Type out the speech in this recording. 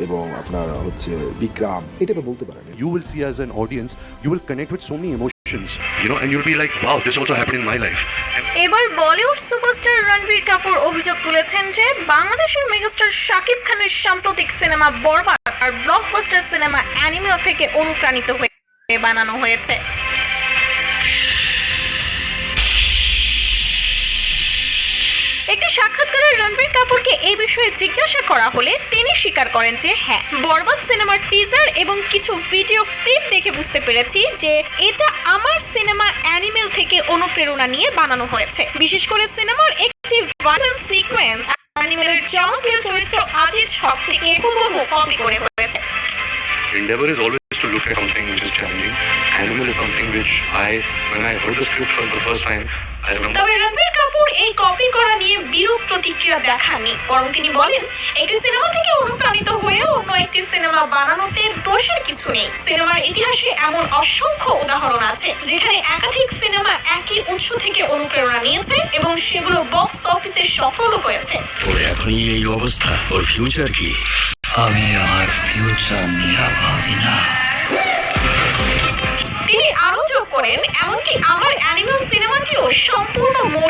এবং আপনার হচ্ছে বিক্রাম এটা তো বলতে পারেন। You will see as an audience, you will connect with so many emotions, and you'll be like, wow, this also happened in my life. এবার বলিউড সুপারস্টার রণবীর কাপুর অভিযোগ তুলেছেন যে বাংলাদেশের মেগাস্টার শাকিব খানের সাম্প্রতিক সিনেমা বরবাদ আর ব্লকবাস্টার সিনেমা অ্যানিমেল থেকে অনুপ্রাণিত হয়ে বানানো হয়েছে। একটি সাক্ষাৎকারে রণবীর কাপুরকে এই বিষয়ে জিজ্ঞাসা করা হলে তিনি স্বীকার করেন যে হ্যাঁ, বরবাদ সিনেমার টিজার এবং কিছু ভিডিও ক্লিপ দেখে বুঝতে পেরেছি যে এটা আমার সিনেমা অ্যানিমেল থেকে অনুপ্রেরণা নিয়ে বানানো হয়েছে। বিশেষ করে সিনেমার একটি ভাইরাল সিকোয়েন্স অ্যানিমেলের জনপ্রিয় চরিত্র আজিজ হক থেকে হুবহু কপি করে হয়েছে। Endeavor is always to look at something which is challenging. Animal is something which when I heard the script for the first time, I remember. তবে রণবীর কাপুর এই কপি করা নিয়ে বিরূপ প্রতিক্রিয়া দেখাননি, বরং তিনি বলেন একটি সিনেমা থেকে অনুপ্রাণিত হয়ে অন্য একটি সিনেমা বানানোতে দোষের কিছু নেই। সিনেমার ইতিহাসে এমন অসংখ্য উদাহরণ আছে যেখানে একাধিক সিনেমা একই উৎস থেকে অনুপ্রেরণা নিয়েছে এবং সেগুলো বক্স অফিসে সফল হয়েছে। ওর এখনই এই অবস্থা, ওর ফিউচার কি? আমি আমার ফিউচার নিয়ে ভাবি না। তিনি আরো যোগ করেন এমনকি আমার অ্যানিমেল সিনেমাটিও সম্পূর্ণ মৌলিক